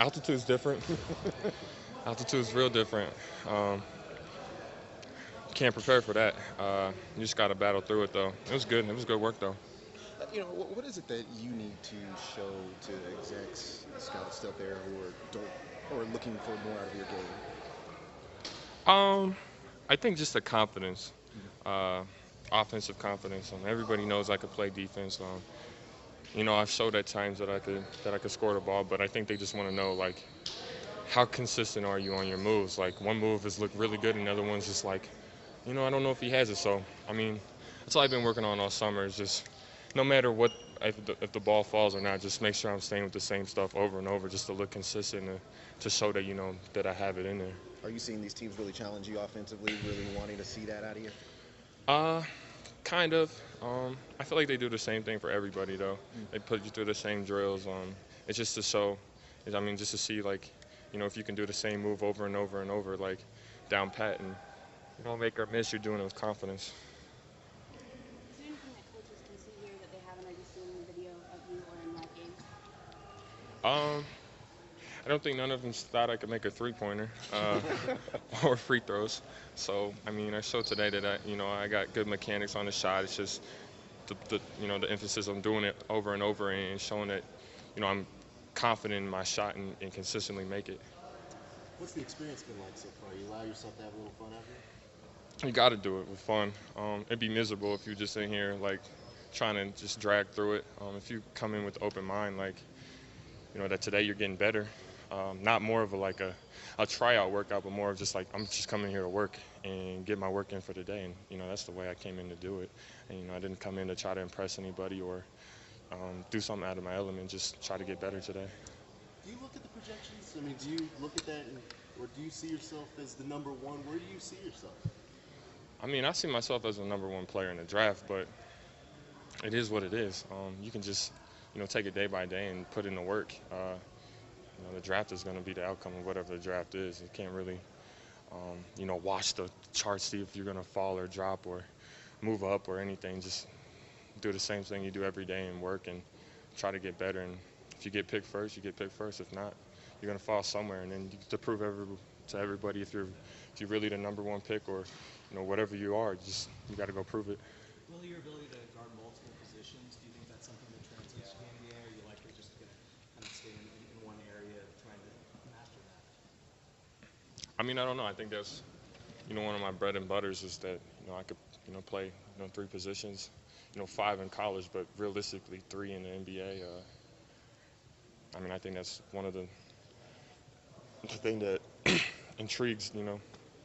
Altitude's different. Altitude's real different. Um, can't prepare for that. You just got to battle through it, though. It was good. It was good work, though. What is it that you need to show to execs, scouts out there who are don't or looking for more out of your game? Um, I think just the confidence, uh, offensive confidence. Everybody knows I could play defense. I've showed at times that I could score the ball, but I think they just want to know like how consistent are you on your moves. Like one move has looked really good, and the other one's just like, I don't know if he has it. So I mean, that's all I've been working on all summer. Is just no matter what, if the ball falls or not, just make sure I'm staying with the same stuff over and over, just to look consistent and to show that that I have it in there. Are you seeing these teams really challenge you offensively, really wanting to see that out of you? Uh, Kind of. I feel like they do the same thing for everybody though. Mm. They put you through the same drills. It's just to show. Just to see like, if you can do the same move over and over and over, like down pat, and you don't make or miss. You're doing it with confidence. Is there anything that coaches can see here that they haven't already seen in the video of you or in that game? Um, I don't think none of them thought I could make a three-pointer or free throws. So I showed today that I got good mechanics on the shot. It's just the emphasis on doing it over and over and showing that I'm confident in my shot and consistently make it. What's the experience been like so far? You allow yourself to have a little fun out here? You got to do it with fun. It'd be miserable if you're just in here like trying to just drag through it. If you come in with open mind, like that today you're getting better. Not more of a tryout workout, but more of just like I'm just coming here to work and get my work in for the day. And that's the way I came in to do it. And I didn't come in to try to impress anybody or do something out of my element. Just try to get better today. Do you look at the projections? I mean, do you look at that, or do you see yourself as the number one? Where do you see yourself? I see myself as the number one player in the draft, but it is what it is. You can just take it day by day and put in the work. The draft is going to be the outcome of whatever the draft is. You can't really, watch the chart, see if you're going to fall or drop or move up or anything. Just do the same thing you do every day and work and try to get better. And if you get picked first, you get picked first. If not, you're going to fall somewhere. And then to prove to everybody if you're really the number one pick or whatever you are, just you got to go prove it. Will your ability to guard multiple positions, do you think that's something that translates to the NBA, or you likely just going to kind of stay in one area trying to master that? I don't know. I think that's one of my bread and butters is that I could play three positions, five in college, but realistically three in the NBA. I think that's one of the thing that intrigues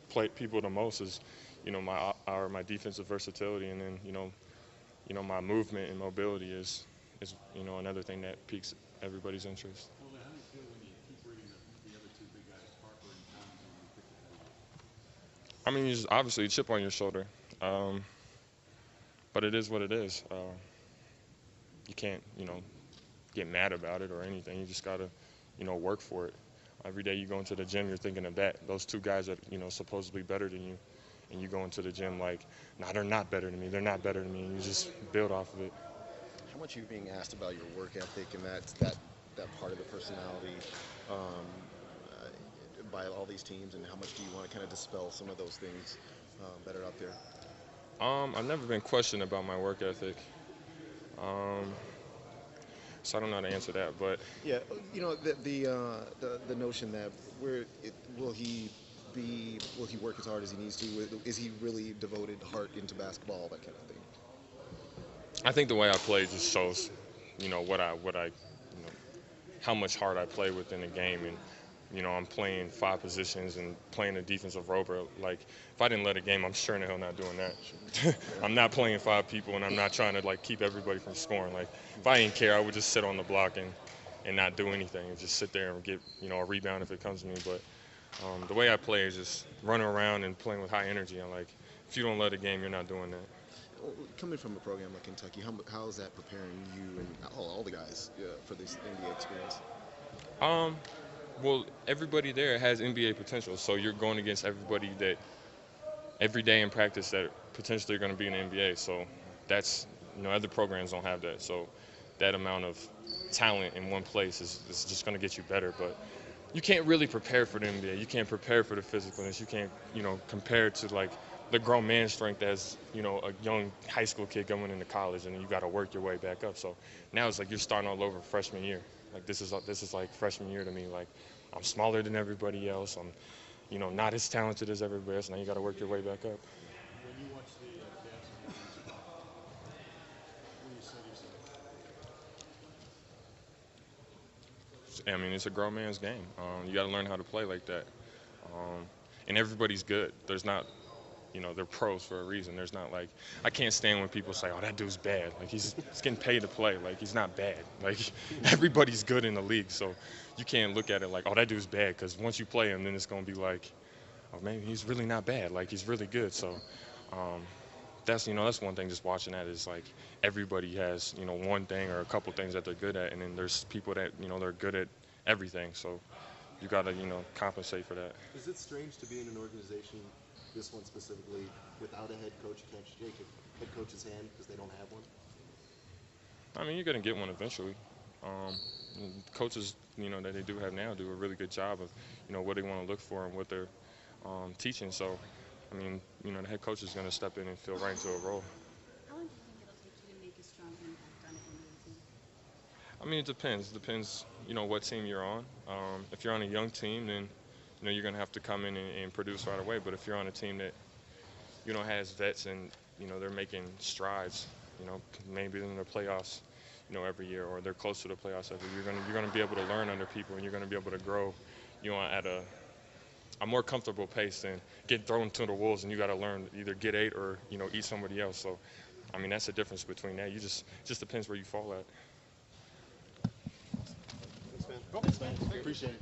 play people the most is my defensive versatility, and then my movement and mobility is another thing that piques everybody's interest. Well, how do you feel when you keep reading the other two big guys, Parker and Towns, when you pick You just obviously a chip on your shoulder, but it is what it is. You can't get mad about it or anything. You just gotta work for it. Every day you go into the gym, you're thinking of that. Those two guys that supposedly better than you, and you go into the gym like, nah, they're not better than me. They're not better than me. And you just build off of it. How much are you being asked about your work ethic and that part of the personality um, by all these teams, and how much do you want to kind of dispel some of those things that are out there? I've never been questioned about my work ethic, so I don't know how to answer that. But Yeah, the notion that will he work as hard as he needs to? Is he really devoted heart into basketball, that kind of thing? I think the way I play just shows, what I how much heart I play within the game, and I'm playing five positions and playing a defensive rover. Like if I didn't let a game, I'm sure in the hell not doing that. I'm not playing five people, and I'm not trying to like keep everybody from scoring. Like if I didn't care, I would just sit on the block and not do anything and just sit there and get a rebound if it comes to me. But the way I play is just running around and playing with high energy. And like if you don't let a game, you're not doing that. Coming from a program like Kentucky, how is that preparing you and all the guys for this NBA experience? Um, well, everybody there has NBA potential, so you're going against everybody that every day in practice that potentially are going to be in the NBA. So that's other programs don't have that. So that amount of talent in one place is just going to get you better. But you can't really prepare for the NBA. You can't prepare for the physicalness. You can't, compare it to like the grown man strength as, a young high school kid going into college, and then you got to work your way back up. So now it's like you're starting all over freshman year. Like this is like freshman year to me. Like I'm smaller than everybody else. I'm, not as talented as everybody else. Now you got to work your way back up. When you watch the Cavs games, what do you say to yourself? I mean, it's a grown man's game. You got to learn how to play like that. And everybody's good. There's not, they're pros for a reason. There's not like, I can't stand when people say, oh, that dude's bad. Like he's getting paid to play. Like he's not bad. Like everybody's good in the league. So you can't look at it like, oh, that dude's bad. Because once you play him, then it's going to be like, oh, man, he's really not bad. Like he's really good. So that's one thing just watching that is like everybody has, one thing or a couple things that they're good at. And then there's people that, they're good at everything. So you got to, compensate for that. Is it strange to be in an organization, this one specifically, without a head coach? You can't shake a head coach's hand because they don't have one? I mean, you're going to get one eventually. Coaches, that they do have now do a really good job of, what they want to look for and what they're teaching. So, I mean, the head coach is going to step in and fill right into a role. How long do you think it'll take you to make a strong impact on an NBA team? I mean, it depends. It depends, what team you're on. If you're on a young team, then, you're going to have to come in and produce right away. But if you're on a team that, has vets and, they're making strides, maybe in the playoffs, every year, or they're close to the playoffs every year, you're going to be able to learn under people, and you're going to be able to grow, at a more comfortable pace than get thrown to the wolves and you got to learn either get ate or, eat somebody else. So, I mean, that's the difference between that. It just depends where you fall at. Thanks, man. Appreciate it.